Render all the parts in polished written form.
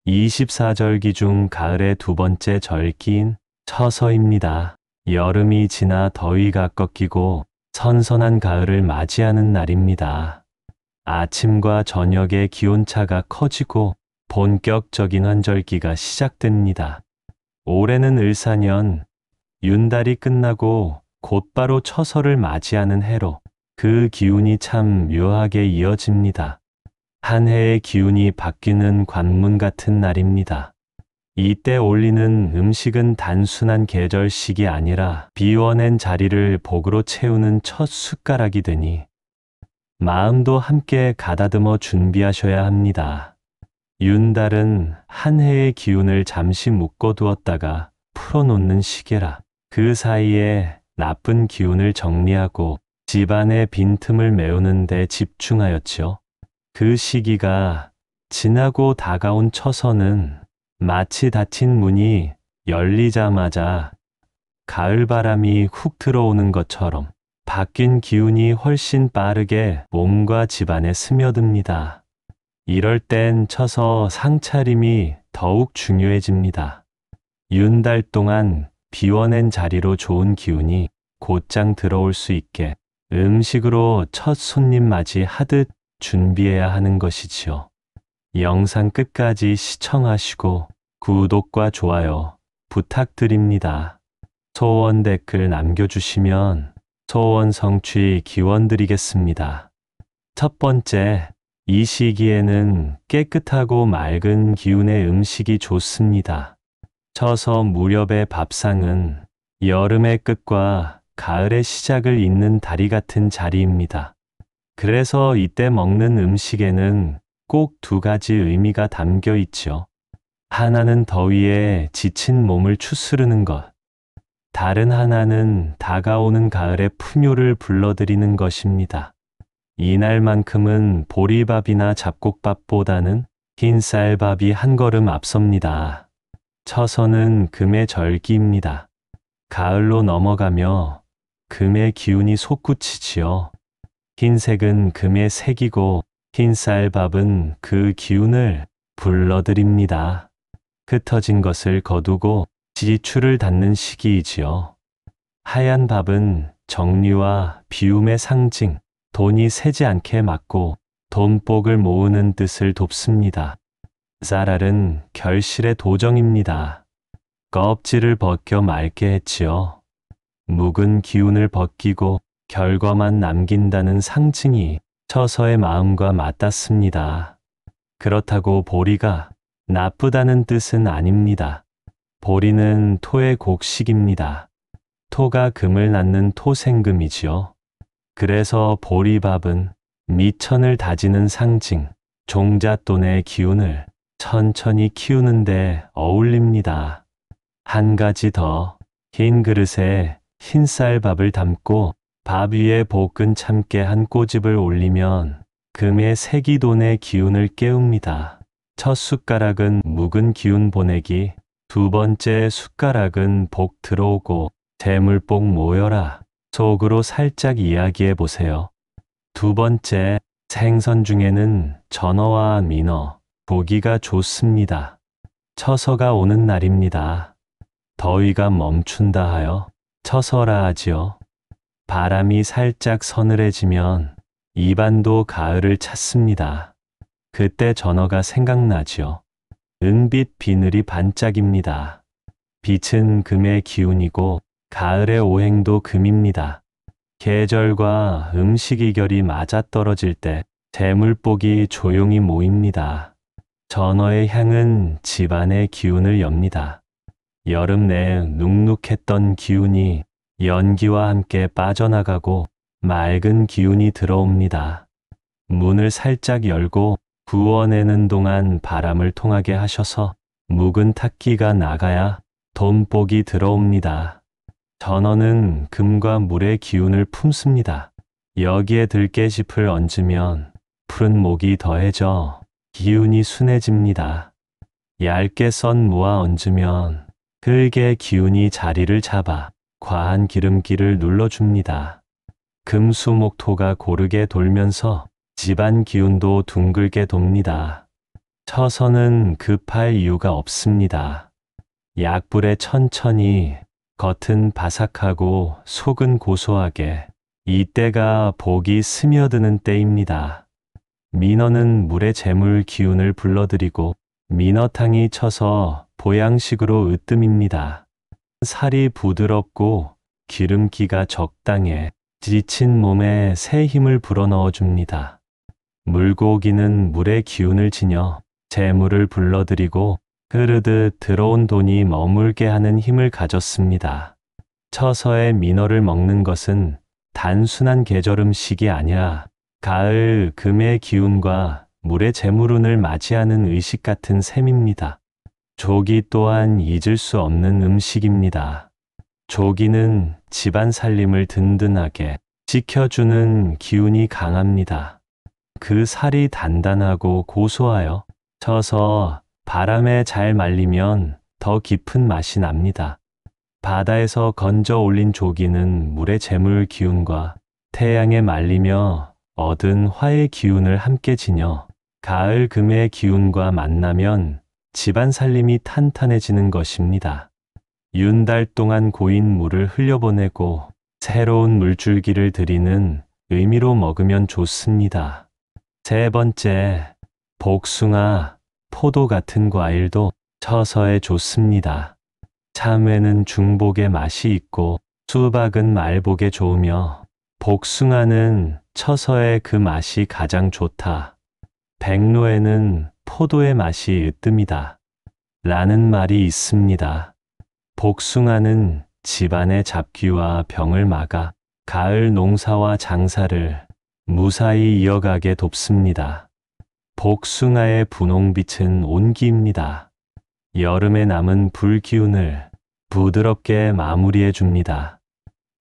24절기 중 가을의 두 번째 절기인 처서입니다. 여름이 지나 더위가 꺾이고 선선한 가을을 맞이하는 날입니다. 아침과 저녁의 기온차가 커지고 본격적인 환절기가 시작됩니다. 올해는 을사년 윤달이 끝나고 곧바로 처서를 맞이하는 해로 그 기운이 참 묘하게 이어집니다. 한 해의 기운이 바뀌는 관문 같은 날입니다. 이때 올리는 음식은 단순한 계절식이 아니라 비워낸 자리를 복으로 채우는 첫 숟가락이 되니 마음도 함께 가다듬어 준비하셔야 합니다. 윤달은 한 해의 기운을 잠시 묶어두었다가 풀어놓는 시기라 그 사이에 나쁜 기운을 정리하고 집안의 빈틈을 메우는 데 집중하였지요. 그 시기가 지나고 다가온 처서는 마치 닫힌 문이 열리자마자 가을바람이 훅 들어오는 것처럼 바뀐 기운이 훨씬 빠르게 몸과 집안에 스며듭니다. 이럴 땐 처서 상차림이 더욱 중요해집니다. 윤달 동안 비워낸 자리로 좋은 기운이 곧장 들어올 수 있게 음식으로 첫 손님 맞이하듯 준비해야 하는 것이지요. 영상 끝까지 시청하시고 구독과 좋아요 부탁드립니다. 소원 댓글 남겨주시면 소원 성취 기원드리겠습니다. 첫 번째, 이 시기에는 깨끗하고 맑은 기운의 음식이 좋습니다. 처서 무렵의 밥상은 여름의 끝과 가을의 시작을 잇는 다리 같은 자리입니다. 그래서 이때 먹는 음식에는 꼭 두 가지 의미가 담겨 있죠. 하나는 더위에 지친 몸을 추스르는 것, 다른 하나는 다가오는 가을의 풍요를 불러들이는 것입니다. 이날만큼은 보리밥이나 잡곡밥보다는 흰쌀밥이 한 걸음 앞섭니다. 처서는 금의 절기입니다. 가을로 넘어가며 금의 기운이 솟구치지요. 흰색은 금의 색이고 흰쌀밥은 그 기운을 불러들입니다. 흩어진 것을 거두고 지출을 닫는 시기이지요. 하얀 밥은 정리와 비움의 상징, 돈이 새지 않게 막고 돈복을 모으는 뜻을 돕습니다. 쌀알은 결실의 도정입니다. 껍질을 벗겨 맑게 했지요. 묵은 기운을 벗기고 결과만 남긴다는 상징이 처서의 마음과 맞닿습니다. 그렇다고 보리가 나쁘다는 뜻은 아닙니다. 보리는 토의 곡식입니다. 토가 금을 낳는 토생금이지요. 그래서 보리밥은 미천을 다지는 상징, 종잣돈의 기운을 천천히 키우는데 어울립니다. 한 가지 더, 흰 그릇에 흰쌀밥을 담고 밥 위에 볶은 참깨 한 꼬집을 올리면 금의 세기돈의 기운을 깨웁니다. 첫 숟가락은 묵은 기운 보내기, 두 번째 숟가락은 복 들어오고 재물복 모여라 속으로 살짝 이야기해 보세요. 두 번째, 생선 중에는 전어와 민어, 보기가 좋습니다. 처서가 오는 날입니다. 더위가 멈춘다 하여 처서라 하지요. 바람이 살짝 서늘해지면 입안도 가을을 찾습니다. 그때 전어가 생각나지요. 은빛 비늘이 반짝입니다. 빛은 금의 기운이고 가을의 오행도 금입니다. 계절과 음식의 결이 맞아떨어질 때 재물복이 조용히 모입니다. 전어의 향은 집안의 기운을 엽니다. 여름 내에 눅눅했던 기운이 연기와 함께 빠져나가고 맑은 기운이 들어옵니다. 문을 살짝 열고 부어내는 동안 바람을 통하게 하셔서 묵은 탁기가 나가야 돈복이 들어옵니다. 전어는 금과 물의 기운을 품습니다. 여기에 들깨짚을 얹으면 푸른 목이 더해져 기운이 순해집니다. 얇게 썬 무와 얹으면 흙의 기운이 자리를 잡아 과한 기름기를 눌러줍니다. 금수목토가 고르게 돌면서 집안 기운도 둥글게 돕니다. 처서는 급할 이유가 없습니다. 약불에 천천히, 겉은 바삭하고 속은 고소하게, 이때가 복이 스며드는 때입니다. 민어는 물의 재물 기운을 불러들이고 민어탕이 쳐서 보양식으로 으뜸입니다. 살이 부드럽고 기름기가 적당해 지친 몸에 새 힘을 불어넣어 줍니다. 물고기는 물의 기운을 지녀 재물을 불러들이고 흐르듯 들어온 돈이 머물게 하는 힘을 가졌습니다. 처서의 민어를 먹는 것은 단순한 계절 음식이 아니라 가을 금의 기운과 물의 재물운을 맞이하는 의식 같은 셈입니다. 조기 또한 잊을 수 없는 음식입니다. 조기는 집안 살림을 든든하게 지켜주는 기운이 강합니다. 그 살이 단단하고 고소하여 쳐서 바람에 잘 말리면 더 깊은 맛이 납니다. 바다에서 건져 올린 조기는 물의 재물 기운과 태양에 말리며 얻은 화의 기운을 함께 지녀 가을 금의 기운과 만나면 집안 살림이 탄탄해지는 것입니다. 윤달 동안 고인 물을 흘려보내고 새로운 물줄기를 들이는 의미로 먹으면 좋습니다. 세 번째, 복숭아, 포도 같은 과일도 처서에 좋습니다. 참외는 중복의 맛이 있고 수박은 말복에 좋으며 복숭아는 처서에 그 맛이 가장 좋다. 백로에는 포도의 맛이 으뜸이다. 라는 말이 있습니다. 복숭아는 집안의 잡귀와 병을 막아 가을 농사와 장사를 무사히 이어가게 돕습니다. 복숭아의 분홍빛은 온기입니다. 여름에 남은 불기운을 부드럽게 마무리해 줍니다.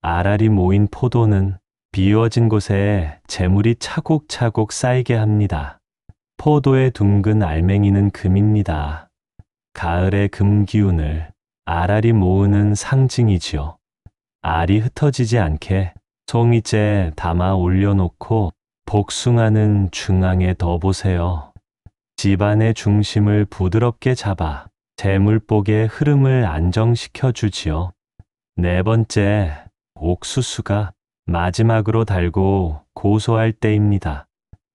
알알이 모인 포도는 비워진 곳에 재물이 차곡차곡 쌓이게 합니다. 포도의 둥근 알맹이는 금입니다. 가을의 금 기운을 알알이 모으는 상징이지요. 알이 흩어지지 않게 송이째 담아 올려놓고 복숭아는 중앙에 둬보세요. 집안의 중심을 부드럽게 잡아 재물복의 흐름을 안정시켜 주지요. 네 번째, 옥수수가 마지막으로 달고 고소할 때입니다.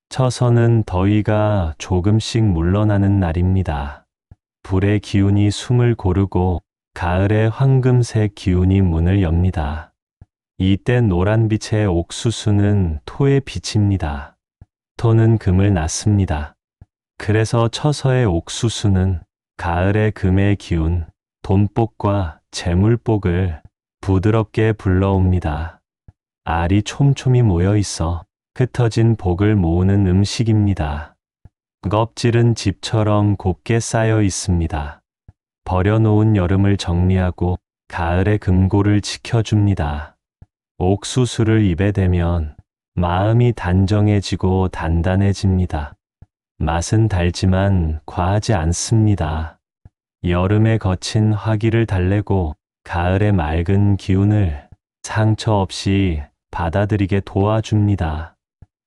처서는 더위가 조금씩 물러나는 날입니다. 불의 기운이 숨을 고르고 가을의 황금색 기운이 문을 엽니다. 이때 노란빛의 옥수수는 토의 빛입니다. 토는 금을 낳습니다. 그래서 처서의 옥수수는 가을의 금의 기운, 돈복과 재물복을 부드럽게 불러옵니다. 알이 촘촘히 모여 있어 흩어진 복을 모으는 음식입니다. 껍질은 집처럼 곱게 쌓여 있습니다. 버려놓은 여름을 정리하고 가을의 금고를 지켜줍니다. 옥수수를 입에 대면 마음이 단정해지고 단단해집니다. 맛은 달지만 과하지 않습니다. 여름의 거친 화기를 달래고 가을의 맑은 기운을 상처 없이 받아들이게 도와줍니다.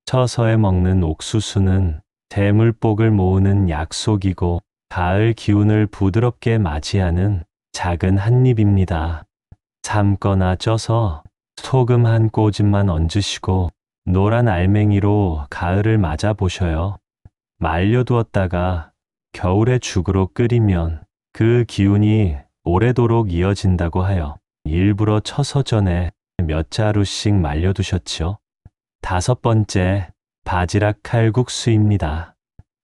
처서에 먹는 옥수수는 재물복을 모으는 약속이고 가을 기운을 부드럽게 맞이하는 작은 한 입입니다. 삶거나 쪄서 소금 한 꼬집만 얹으시고 노란 알맹이로 가을을 맞아보셔요. 말려두었다가 겨울에 죽으로 끓이면 그 기운이 오래도록 이어진다고 하여 일부러 처서 전에 몇 자루씩 말려두셨죠. 다섯 번째, 바지락 칼국수입니다.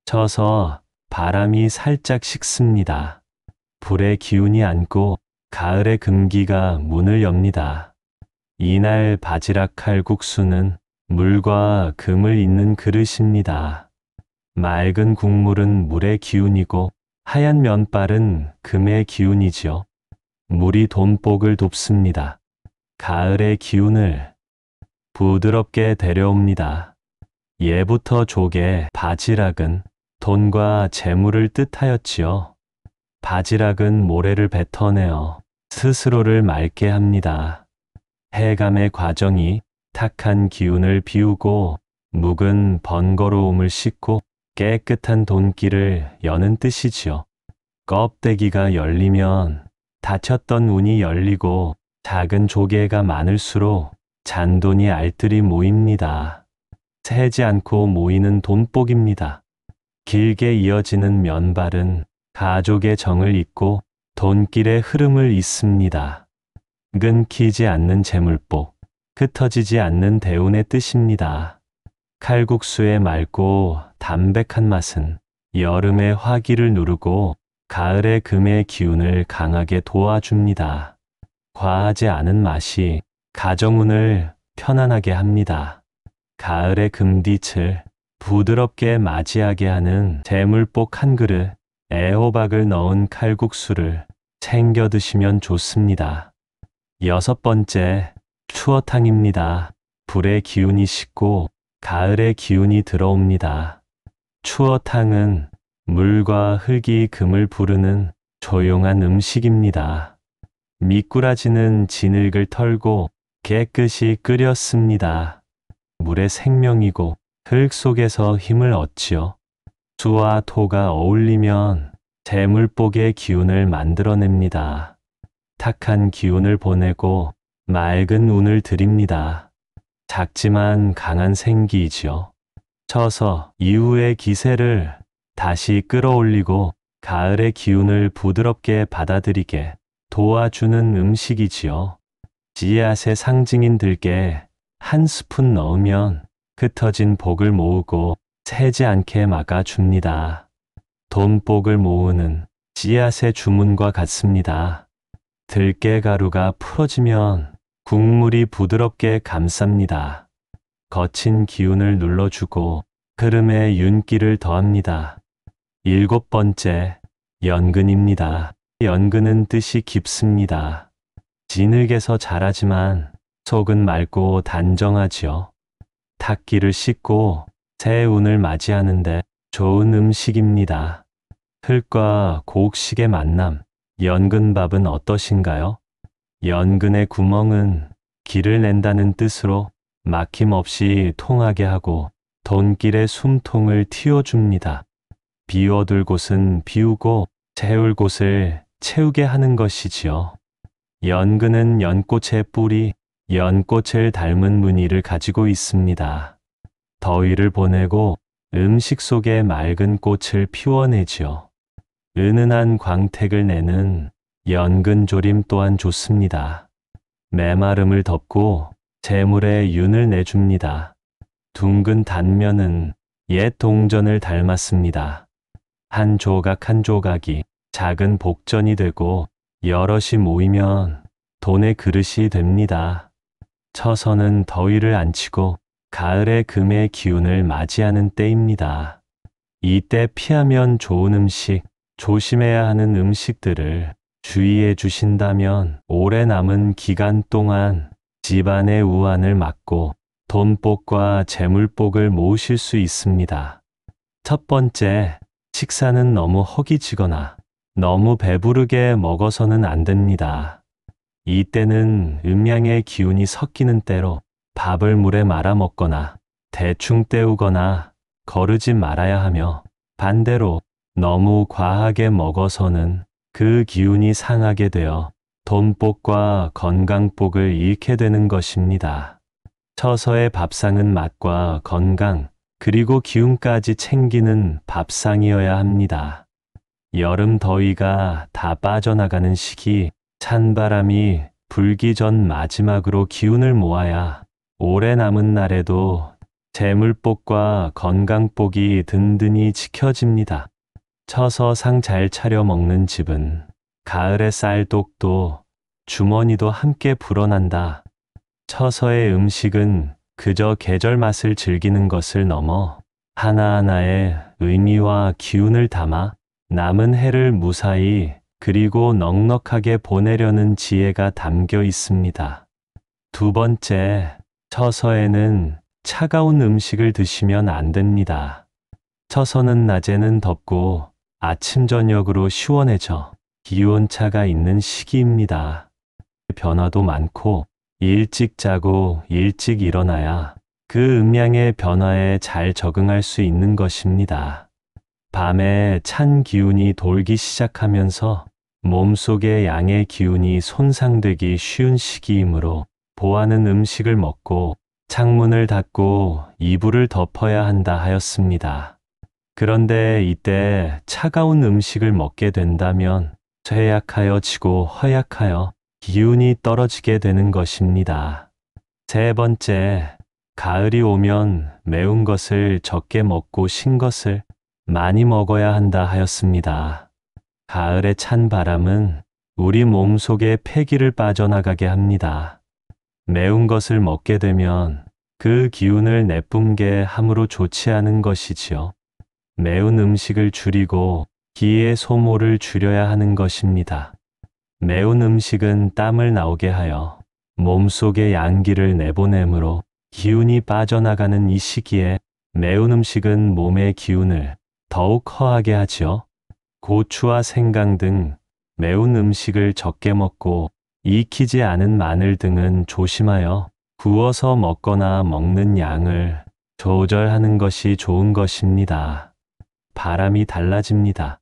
처서 바람이 살짝 식습니다. 불의 기운이 앉고 가을의 금기가 문을 엽니다. 이날 바지락 칼국수는 물과 금을 잇는 그릇입니다. 맑은 국물은 물의 기운이고 하얀 면발은 금의 기운이지요. 물이 돈복을 돕습니다. 가을의 기운을 부드럽게 데려옵니다. 예부터 조개, 바지락은 돈과 재물을 뜻하였지요. 바지락은 모래를 뱉어내어 스스로를 맑게 합니다. 해감의 과정이 탁한 기운을 비우고 묵은 번거로움을 씻고 깨끗한 돈길을 여는 뜻이지요. 껍데기가 열리면 닫혔던 운이 열리고 작은 조개가 많을수록 잔돈이 알뜰히 모입니다. 세지 않고 모이는 돈복입니다. 길게 이어지는 면발은 가족의 정을 잇고 돈길의 흐름을 잇습니다. 끊기지 않는 재물복, 흩어지지 않는 대운의 뜻입니다. 칼국수의 맑고 담백한 맛은 여름의 화기를 누르고 가을의 금의 기운을 강하게 도와줍니다. 과하지 않은 맛이 가정운을 편안하게 합니다. 가을의 금빛을 부드럽게 맞이하게 하는 재물복 한 그릇, 애호박을 넣은 칼국수를 챙겨 드시면 좋습니다. 6번째, 추어탕입니다. 불의 기운이 식고 가을의 기운이 들어옵니다. 추어탕은 물과 흙이 금을 부르는 조용한 음식입니다. 미꾸라지는 진흙을 털고 깨끗이 끓였습니다. 물의 생명이고 흙 속에서 힘을 얻지요. 수와 토가 어울리면 재물복의 기운을 만들어냅니다. 탁한 기운을 보내고 맑은 운을 드립니다. 작지만 강한 생기이지요. 쳐서 이후의 기세를 다시 끌어올리고 가을의 기운을 부드럽게 받아들이게 도와주는 음식이지요. 씨앗의 상징인 들깨 한 스푼 넣으면 흩어진 복을 모으고 새지 않게 막아줍니다. 돈복을 모으는 씨앗의 주문과 같습니다. 들깨 가루가 풀어지면 국물이 부드럽게 감쌉니다. 거친 기운을 눌러주고 흐름에 윤기를 더합니다. 7번째, 연근입니다. 연근은 뜻이 깊습니다. 진흙에서 자라지만 속은 맑고 단정하지요. 탁기를 씻고 새 운을 맞이하는데 좋은 음식입니다. 흙과 곡식의 만남, 연근밥은 어떠신가요? 연근의 구멍은 길을 낸다는 뜻으로 막힘없이 통하게 하고 돈길의 숨통을 틔워줍니다. 비워둘 곳은 비우고 채울 곳을 채우게 하는 것이지요. 연근은 연꽃의 뿌리, 연꽃을 닮은 무늬를 가지고 있습니다. 더위를 보내고 음식 속에 맑은 꽃을 피워내지요. 은은한 광택을 내는 연근조림 또한 좋습니다. 메마름을 덮고 재물의 윤을 내줍니다. 둥근 단면은 옛 동전을 닮았습니다. 한 조각 한 조각이 작은 복전이 되고 여럿이 모이면 돈의 그릇이 됩니다. 처서는 더위를 안치고 가을의 금의 기운을 맞이하는 때입니다. 이때 피하면 좋은 음식, 조심해야 하는 음식들을 주의해 주신다면 오래 남은 기간 동안 집안의 우환을 막고 돈복과 재물복을 모으실 수 있습니다. 첫 번째, 식사는 너무 허기지거나 너무 배부르게 먹어서는 안 됩니다. 이때는 음양의 기운이 섞이는 때로 밥을 물에 말아 먹거나 대충 때우거나 거르지 말아야 하며, 반대로 너무 과하게 먹어서는 그 기운이 상하게 되어 돈복과 건강복을 잃게 되는 것입니다. 처서의 밥상은 맛과 건강, 그리고 기운까지 챙기는 밥상이어야 합니다. 여름 더위가 다 빠져나가는 시기, 찬바람이 불기 전 마지막으로 기운을 모아야 오래 남은 날에도 재물복과 건강복이 든든히 지켜집니다. 처서 상 잘 차려 먹는 집은 가을의 쌀독도 주머니도 함께 불어난다. 처서의 음식은 그저 계절 맛을 즐기는 것을 넘어 하나하나의 의미와 기운을 담아 남은 해를 무사히 그리고 넉넉하게 보내려는 지혜가 담겨 있습니다. 두 번째, 처서에는 차가운 음식을 드시면 안 됩니다. 처서는 낮에는 덥고 아침 저녁으로 시원해져 기온차가 있는 시기입니다. 변화도 많고 일찍 자고 일찍 일어나야 그 음양의 변화에 잘 적응할 수 있는 것입니다. 밤에 찬 기운이 돌기 시작하면서 몸속의 양의 기운이 손상되기 쉬운 시기이므로 보하는 음식을 먹고 창문을 닫고 이불을 덮어야 한다 하였습니다. 그런데 이때 차가운 음식을 먹게 된다면 쇠약하여지고 허약하여 기운이 떨어지게 되는 것입니다. 세 번째, 가을이 오면 매운 것을 적게 먹고 신 것을 많이 먹어야 한다 하였습니다. 가을의 찬 바람은 우리 몸 속에 패기를 빠져나가게 합니다. 매운 것을 먹게 되면 그 기운을 내뿜게 함으로 좋지 않은 것이지요. 매운 음식을 줄이고 기의 소모를 줄여야 하는 것입니다. 매운 음식은 땀을 나오게 하여 몸속의 양기를 내보내므로 기운이 빠져나가는 이 시기에 매운 음식은 몸의 기운을 더욱 허하게 하지요. 고추와 생강 등 매운 음식을 적게 먹고 익히지 않은 마늘 등은 조심하여 구워서 먹거나 먹는 양을 조절하는 것이 좋은 것입니다. 바람이 달라집니다.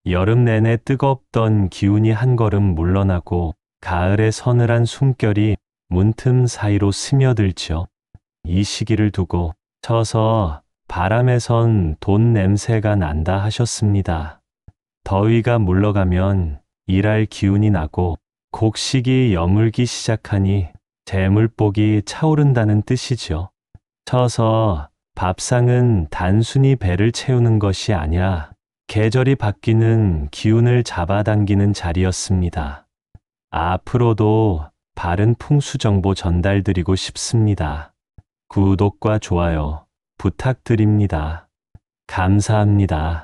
여름 내내 뜨겁던 기운이 한 걸음 물러나고 가을의 서늘한 숨결이 문틈 사이로 스며들지요. 이 시기를 두고 쳐서 바람에선 돈 냄새가 난다 하셨습니다. 더위가 물러가면 일할 기운이 나고 곡식이 여물기 시작하니 재물복이 차오른다는 뜻이죠. 쳐서 밥상은 단순히 배를 채우는 것이 아니라 계절이 바뀌는 기운을 잡아당기는 자리였습니다. 앞으로도 바른 풍수 정보 전달드리고 싶습니다. 구독과 좋아요 부탁드립니다. 감사합니다.